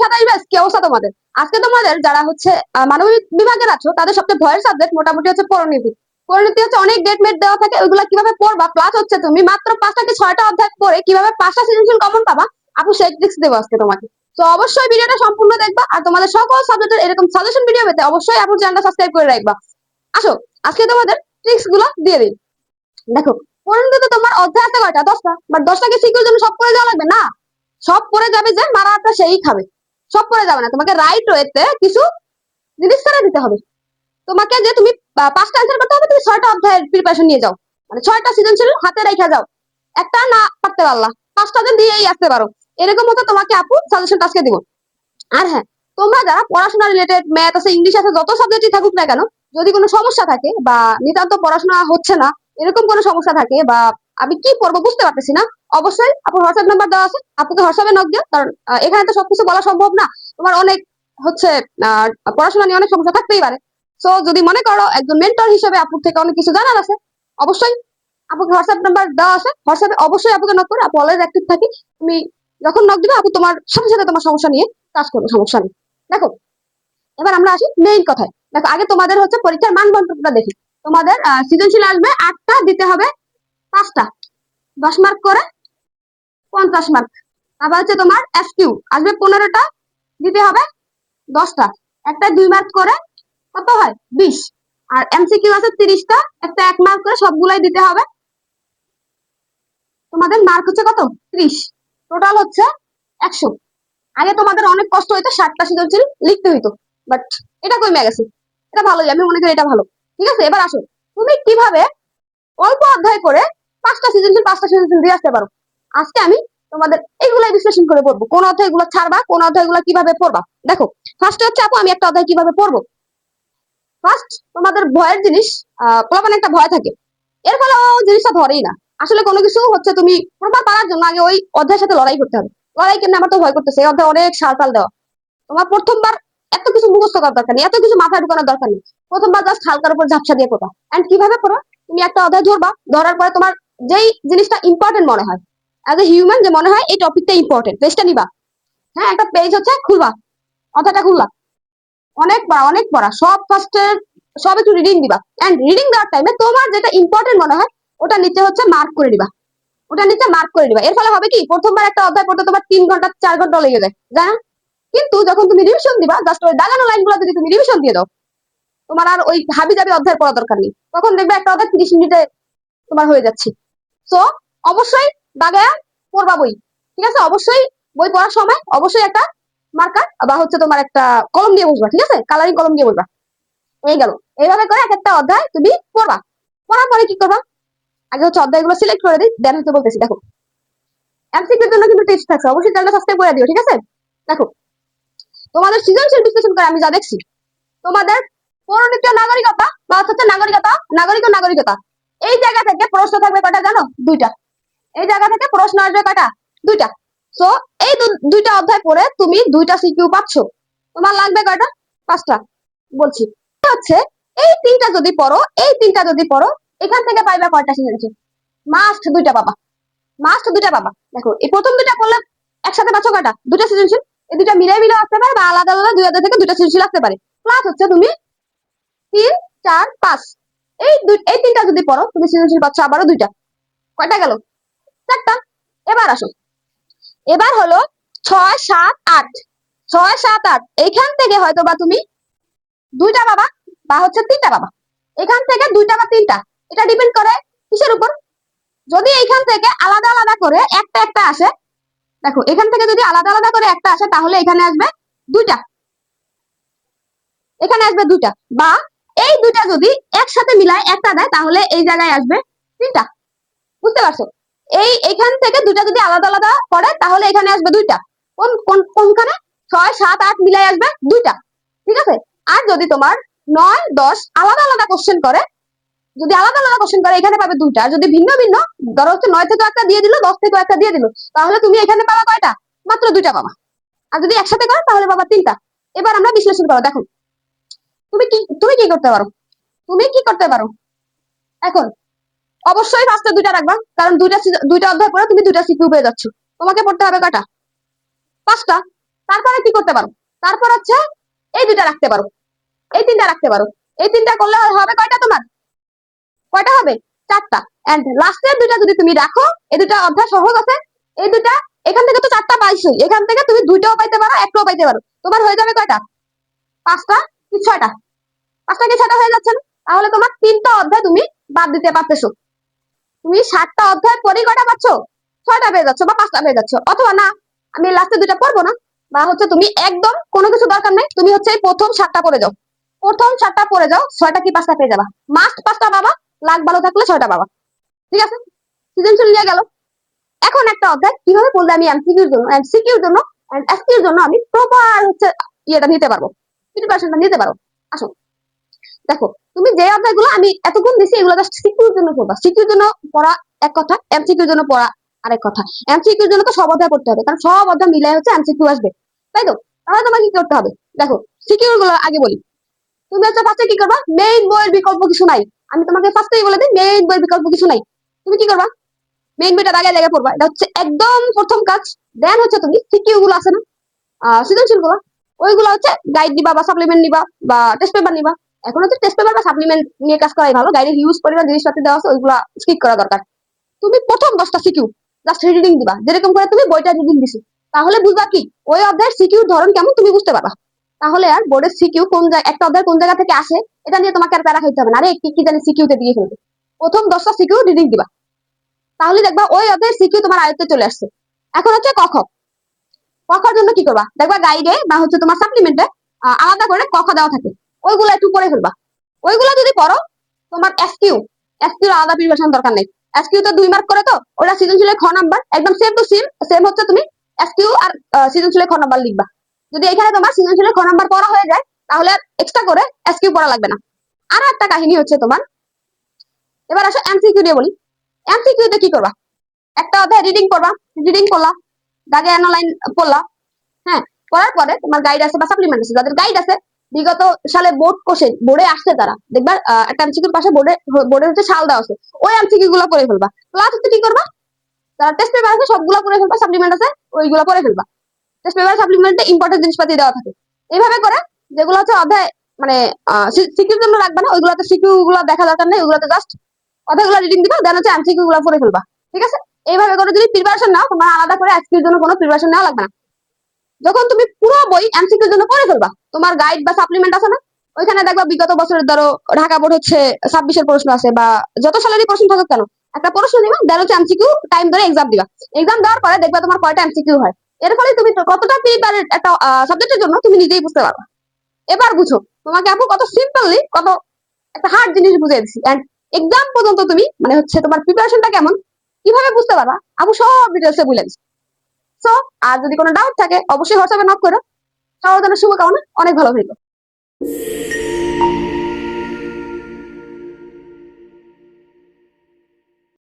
সাতাশ ব্যাচ কি অবস্থা তোমাদের? আজকে তোমাদের যারা হচ্ছে মানবিক বিভাগের আছো তাদের সবচেয়ে ভয়ের সাবজেক্ট মোটামুটি হচ্ছে পরিণতি। পরিণতি হচ্ছে অনেক ডেট মেট দেওয়া থাকে, ওইগুলা কিভাবে পড়বা, প্লাস হচ্ছে তুমি মাত্র 5টা কি 6টা অধ্যায় পড়ে কিভাবে 5টা সৃজনশীল কমন পাবা, আপু সেই ট্রিক্স দেবো আজকে তোমাকে। তো অবশ্যই ভিডিওটা সম্পূর্ণ দেখবা, আর তোমাদের সকল সাবজেক্টের এরকম সাজেশন ভিডিও পেতে অবশ্যই আপুর চ্যানেলটা সাবস্ক্রাইব করে রাখবা। আসো আজকে তোমাদের ট্রিক্স গুলো দিয়ে দিই। দেখো, পরিণতিতে তোমার অধ্যায় আছে কয়টা? 10টা। বাট 10টাকে সিকিউর জন্য সব করে দেওয়া লাগবে না। সব পড়ে যাবে যে মারাটা সেই খাবে, সব পড়ে যাবে না, তোমাকে রাইট ওয়েতে কিছু জিনিস ছেড়ে দিতে হবে। তোমাকে যে তুমি 5টা অ্যান্সার করতে হবে, তুমি 6টা অধ্যায়ের প্রিপারেশন নিয়ে যাও, মানে 6টা সৃজনশীল হাতে রেখে যাও। একটা না পারতে পারলা, 5টা দিন দিয়েই আসতে পারো, এরকম হতো তোমাকে আপু সাজেশন আজকে দিব। আর হ্যাঁ, তোমরা যারা পড়াশোনা রিলেটেড ম্যাথ আছে, ইংলিশ আছে, যত সাবজেক্টই থাকুক না কেন, যদি কোনো সমস্যা থাকে বা নিতান্ত পড়াশোনা হচ্ছে না এরকম কোনো সমস্যা থাকে, বা আমি কি পড়বো বুঝতে পারতেছি না, অবশ্যই আপুর হোয়াটসঅ্যাপ নাম্বার দেওয়া আছে, আপুকে হোয়াটসঅ্যাপে নক দিও। কারণ এখানে তো সবকিছু বলা সম্ভব না, তোমার অনেক হচ্ছে পড়াশোনা নিয়ে অনেক সমস্যা থাকতেই পারে। সো যদি মনে করো একজন মেন্টর হিসেবে আপুর থেকে অনেক কিছু জানার আছে, অবশ্যই আপুকে হোয়াটসঅ্যাপ নাম্বার দেওয়া আছে, হোয়াটসঅ্যাপে অবশ্যই আপুকে নক করে, আপু অলওয়েজ অ্যাক্টিভ থাকি। তুমি যখন নক দিবে আপু তোমার সাথে সাথে তোমার সমস্যা নিয়ে কাজ করবো, সমস্যা নেই। দেখো, এবার আমরা আসি মেইন কথায়। দেখো, আগে তোমাদের হচ্ছে পরীক্ষার মান বন্টনটা দেখি। তোমাদের সৃজনশীল আসবে 8টা, দিতে হবে 5টা, 10 মার্ক করে 50 মার্ক। আবার হচ্ছে তোমার এসকিউ আসবে 15টা, দিতে হবে 10টা, একটা 2 মার্ক করে কত হয় 20। আর এমসিকিউ আছে 30টা, একটা 1 মার্ক করে সবগুলাই দিতে হবে। তোমাদের মার্ক হচ্ছে কত? 30, টোটাল হচ্ছে 100। আগে তোমাদের অনেক কষ্ট হইতো, 7টা সৃজনশীল লিখতে হইতো, বাট এটা কমে গেছে। এটা ভালোই, আমি মনে করি এটা ভালো। ঠিক আছে, এবার আসো তুমি কিভাবে অল্প অধ্যায় করে 5টা সৃজনশীল দিয়ে আসতে পারো। আজকে আমি তোমাদের এইগুলাই বিশ্লেষণ করে পড়বো, কোন অধ্যায়গুলো ছাড়বা, কোন অধ্যায়গুলো কিভাবে পড়বা। দেখো, ফার্স্টে হচ্ছে আপু আমি একটা অধ্যায় কিভাবে পড়বো। ফার্স্ট, তোমাদের ভয়ের জিনিস, পোলাপানে একটা ভয় থাকে, এর ফলে ও জিনিসটা ধরেই না। আসলে কোনো কিছু হচ্ছে তুমি প্রপার পারার জন্য আগে ওই অধ্যায়ের সাথে লড়াই করতে হবে। লড়াই কেন? আমার তো ভয় করতেছে, এই অধ্যায় অনেক সাল সাল দেওয়া। তোমার প্রথমবার এত কিছু মুখস্থ করার দরকার নেই, এত কিছু মাথায় ঢুকানোর দরকার নেই। প্রথমবার জাস্ট হালকার উপর ঝাপসা দিয়ে পড়া। এন্ড কিভাবে পড়ো, তুমি একটা অধ্যায় ধরবা, ধরার পরে তোমার যেই জিনিসটা ইম্পর্টেন্ট মনে হয়, অ্যাজ এ হিউম্যান যে মনে হয় এই টপিকটা ইম্পর্টেন্ট, পেজটা নিবা। হ্যাঁ, একটা পেজ হচ্ছে খুলবা, অধ্যায়টা খুললা, অনেক পড়া অনেক পড়া, সব ফার্স্টের সব একটু রিডিং দিবা। এন্ড রিডিং দেওয়ার টাইমে তোমার যেটা ইম্পর্টেন্ট মনে হয় ওটা নিচে হচ্ছে মার্ক করে দিবা, ওটা নিচে মার্ক করে দিবা। এর ফলে হবে কি, প্রথমবার একটা অধ্যায় পড়তে তোমার 3 ঘন্টা 4 ঘন্টা লেগে যায়, জানা? কিন্তু যখন তুমি রিভিশন দিবা, জাস্ট ওই দাগানো লাইনগুলো যদি তুমি রিভিশন দিয়ে দাও, তোমার আর ওই হাবি জাবি অধ্যায় পড়া দরকার নেই, তখন দেখবে একটা অধ্যায় 30 মিনিটে তোমার হয়ে যাচ্ছে। তো অবশ্যই দাগায়া পড়বা বই। ঠিক আছে, অবশ্যই বই পড়ার সময় অবশ্যই একটা মার্কার বা হচ্ছে তোমার একটা কলম দিয়ে বসবা, ঠিক আছে, কালারিং কলম দিয়ে বসবা। এই গেল, এইভাবে করে এক একটা অধ্যায় তুমি পড়বা। পড়ার পরে কি করবা, আগে হচ্ছে অধ্যায়গুলো সিলেক্ট করে দিই, দেন হচ্ছে বলতেছি। দেখো, এমসিকিউর জন্য কিন্তু টিপস থাকছে, অবশ্যই চ্যানেলটা সাবস্ক্রাইব করে দিও, ঠিক আছে। দেখো, তোমাদের সৃজনশীল বিশ্লেষণ করে আমি যা দেখছি, তোমাদের পৌরনীতি নাগরিকতা বা হচ্ছে নাগরিকতা, নাগরিক ও নাগরিকতা, এই জায়গা থেকে প্রশ্ন থাকবে কয়টা জানো? 2টা। এই জায়গা থেকে প্রশ্ন আসবে কয়টা? 2টা। সো এই দুইটা অধ্যায় পড়ে তুমি 2টা সিকিউ পাচ্ছ, তোমার লাগবে কয়টা? 5টা। বলছি হচ্ছে, এই 3টা যদি পড়ো, এই 3টা যদি পড়ো, এখান থেকে পাইবা কয়টা সৃজনশীল? মাস্ট 2টা পাবা, মাস্ট 2টা পাবা। দেখো, এই প্রথম 2টা পড়লে একসাথে পাচ্ছ কয়টা? 2টা সৃজনশীল। এই 2টা মিলাই মিলে আসতে পারে বা আলাদা আলাদা 2 অধ্যায় থেকে 2টা সৃজনশীল আসতে পারে। প্লাস হচ্ছে তুমি 3 4 5, এই 3টা যদি পড়ো তুমি সৃজনশীল পাচ্ছ আবারও 2টা। কয়টা গেল? 4টা। এবার আসো, এবার হলো 6 7 8, 6 7 8, এইখান থেকে হয়তো বা তুমি 2টা পাবা বা হচ্ছে 3টা পাবা। এখান থেকে 2টা বা 3টা, এটা ডিপেন্ড করে কিসের উপর? যদি এইখান থেকে আলাদা আলাদা করে একটা একটা আসে, দেখো এখান থেকে যদি আলাদা আলাদা করে একটা আসে তাহলে এখানে আসবে 2টা, এখানে আসবে 2টা। বা এই 2টা যদি একসাথে মিলায় একটা দেয় তাহলে এই জায়গায় আসবে 3টা। বুঝতে পারছো? এইখান থেকে 2টা যদি আলাদা আলাদা করে তাহলে এখানে আসবে 2টা। কোনখানে? 6 7 8 মিলাই আসবে 2টা। ঠিক আছে। আর যদি তোমার 9 10 আলাদা আলাদা কোশ্চেন করে, যদি আলাদা আলাদা কোশ্চেন করে এখানে পাবে 2টা। আর যদি ভিন্ন ভিন্ন, ধরো হচ্ছে 9 থেকে একটা দিয়ে দিল, 10 থেকে একটা দিয়ে দিল, তাহলে তুমি এখানে পাবা কয়টা? মাত্র 2টা পাবা। আর যদি একসাথে করো তাহলে পাবা 3টা। এবার আমরা বিশ্লেষণ করো। দেখো, তুমি কি করতে পারো, তুমি কি করতে পারো এখন? অবশ্যই ফার্স্টে 2টা রাখবা, কারণ 2টা অধ্যায় পরে তুমি 2টা সিকিউ পেয়ে যাচ্ছ। তোমাকে পড়তে হবে কয়টা? 5টা। তারপরে কি করতে পারো, তারপর হচ্ছে এই দুইটা রাখতে পারো, এই তিনটা রাখতে পারো। এই তিনটা করলে হবে কয়টা তোমার, কয়টা হবে, চারটা। এন্ড লাস্টের দুইটা যদি তুমি রাখো, এই দুইটা অধ্যায় সহজ আছে, এই দুইটা এখান থেকে তো চারটা পাইছোই, এখান থেকে তুমি দুইটাও পাইতে পারো, একটাও পাইতে পারো, তোমার হয়ে যাবে কয়টা, পাঁচটা কি ছয়টা, পাঁচটা কি ছয়টা হয়ে যাচ্ছে না? তাহলে তোমার তিনটা অধ্যায় তুমি বাদ দিতে পারতেছো। তুমি 7টা অধ্যায় পরে কয়টা পাচ্ছ, 6টা পেয়ে যাচ্ছ বা 5টা পেয়ে যাচ্ছ। অথবা না, আমি লাস্টে দুইটা পড়বো না, বা হচ্ছে তুমি একদম কোনো কিছু দরকার নেই, তুমি হচ্ছে এই প্রথম 7টা পড়ে যাও, প্রথম 7টা পড়ে যাও, 6টা কি 5টা পেয়ে যাবা, মাস্ট 5টা পাবা, লাখ ভালো থাকলে 6টা পাবা। ঠিক আছে, সৃজনশীল নিয়ে গেল। এখন একটা অধ্যায় কিভাবে পড়লে আমি এমসিকিউর জন্য এন্ড সিকিউর জন্য এন্ড এসকিউর জন্য আমি প্রপার হচ্ছে ইয়েটা নিতে পারবো, প্রিপারেশনটা নিতে পারো। আসো দেখো, তুমি যে অধ্যায়গুলো আমি এতক্ষণ দিছি এগুলো জাস্ট সিকিউর জন্য পড়বা, সিকিউর জন্য পড়া এক কথা, এমসিকিউর জন্য পড়া আরেক কথা। এমসিকিউর জন্য তো সব অধ্যায় পড়তে হবে, কারণ সব অধ্যায় মিলাই হচ্ছে এমসিকিউ আসবে, তাই তো? তাহলে তোমাকে কি করতে হবে, দেখো সিকিউর গুলো আগে বলি। তুমি হচ্ছে ফার্স্টে কি করবা, মেইন বইয়ের বিকল্প কিছু নাই, আমি তোমাকে ফার্স্টেই বলে দিই মেইন বইয়ের বিকল্প কিছু নাই। তুমি কি করবা, মেইন বইটা দাগে দাগে পড়বা, এটা হচ্ছে একদম প্রথম কাজ। দেন হচ্ছে তুমি সিকিউ গুলো আছে না, সৃজনশীল গুলো, ওইগুলো হচ্ছে গাইড নিবা বা সাপ্লিমেন্ট নিবা বা টেস্ট পেপার নিবা। এখন হচ্ছে টেস্ট পেপার বা সাপ্লিমেন্ট নিয়ে কাজ করাই ভালো, গাইডে হিউজ পরিমাণ জিনিসপাতি দেওয়া আছে, ওইগুলা স্কিপ করা দরকার। তুমি প্রথম 10টা সিকিউ জাস্ট রিডিং দিবা, যেরকম করে তুমি বইটা রিডিং দিছো, তাহলে বুঝবা কি ওই অধ্যায়ের সিকিউর ধরন কেমন তুমি বুঝতে পারবা। তাহলে আর বোর্ডের সিকিউ কোন একটা অধ্যায় কোন জায়গা থেকে আসে এটা নিয়ে তোমাকে আর প্যারা খাইতে হবে না, আরে কি কি জানি সিকিউতে দিয়ে ফেলবে। প্রথম 10টা সিকিউ রিডিং দিবা, তাহলে দেখবা ওই অধ্যায়ের সিকিউ তোমার আয়ত্তে চলে আসছে। এখন হচ্ছে ক খ, ক খর জন্য কি করবা, দেখবা গাইডে বা হচ্ছে তোমার সাপ্লিমেন্টে আলাদা করে ক খ দেওয়া থাকে, ওইগুলো একটু পড়ে ফেলবা। ওইগুলো যদি পড়ো, তোমার এসকিউ, এসকিউ আলাদা প্রিপারেশন দরকার নেই। এসকিউ তো 2 মার্ক করে, তো ওটা সৃজনশীলের খ নাম্বার, একদম সেম টু সেম সেম হচ্ছে তুমি এসকিউ আর সৃজনশীলের খ নাম্বার লিখবা। যদি এখানে তোমার সৃজনশীলের খ নাম্বার পড়া হয়ে যায়, তাহলে এক্সট্রা করে এসকিউ পড়া লাগবে না। আর একটা কাহিনী হচ্ছে তোমার, এবার আসো এমসিকিউ দিয়ে বলি। এমসিকিউ তে কি করবা, একটা অধ্যায় রিডিং করবা, রিডিং করলা, দাগে অ্যানালাইন পড়লা, হ্যাঁ, করার পরে তোমার গাইড আছে বা সাপ্লিমেন্ট আছে, যাদের গাইড আছে বিগত সালে বোর্ড কোশ্চেন বোর্ডে আসছে তারা দেখবা একটা এমসিকিউর পাশে বোর্ডে বোর্ডে হচ্ছে সাল দেওয়া আছে, ওই এমসিকিউ গুলো পড়ে ফেলবা। প্লাস হচ্ছে কি করবা, যারা টেস্ট পেপার আছে সবগুলো পড়ে ফেলবা, সাপ্লিমেন্ট আছে ওইগুলো পড়ে ফেলবা। টেস্ট পেপার সাপ্লিমেন্টে ইম্পর্টেন্ট জিনিসপাতি দেওয়া থাকে। এইভাবে করে যেগুলো হচ্ছে অধ্যায় মানে সিকিউর জন্য রাখবে না, ওইগুলোতে সিকিউ গুলো দেখা দরকার নেই, ওইগুলোতে জাস্ট অধ্যায়গুলো রিডিং দিবা, দেন হচ্ছে এমসিকিউ গুলো পড়ে ফেলবা। ঠিক আছে, এইভাবে করে যদি প্রিপারেশন নাও, তোমার আলাদা করে এমসিকিউর জন্য কোনো প্রিপারেশন নেওয়া লাগবে না। যখন তুমি পুরো বই এমসিকিউর জন্য পড়ে ফেলবা, তোমার গাইড বা সাপ্লিমেন্ট আছে না, ওইখানে দেখবা বিগত বছরের ধরো ঢাকা বোর্ড হচ্ছে 26-এর প্রশ্ন আছে বা যত সালেরই প্রশ্ন থাকুক কেন, একটা প্রশ্ন দিবা, দেন হচ্ছে এমসিকিউ টাইম ধরে এক্সাম দিবা। এক্সাম দেওয়ার পরে দেখবা তোমার কয়টা এমসিকিউ হয়, এর ফলে তুমি কতটা প্রিপারেড একটা সাবজেক্টের জন্য তুমি নিজেই বুঝতে পারবা। এবার বুঝো তোমাকে আপু কত সিম্পলি কত একটা হার্ড জিনিস বুঝিয়ে দিচ্ছি, এন্ড এক্সাম পর্যন্ত তুমি মানে হচ্ছে তোমার প্রিপারেশনটা কেমন কিভাবে বুঝতে পারবা, আপু সব ডিটেলসে বুঝে দিচ্ছি। সো আর যদি কোনো ডাউট থাকে অবশ্যই হোয়াটসঅ্যাপে নক করো। সবার জন্য শুভকামনা, অনেক ভালো হইলো।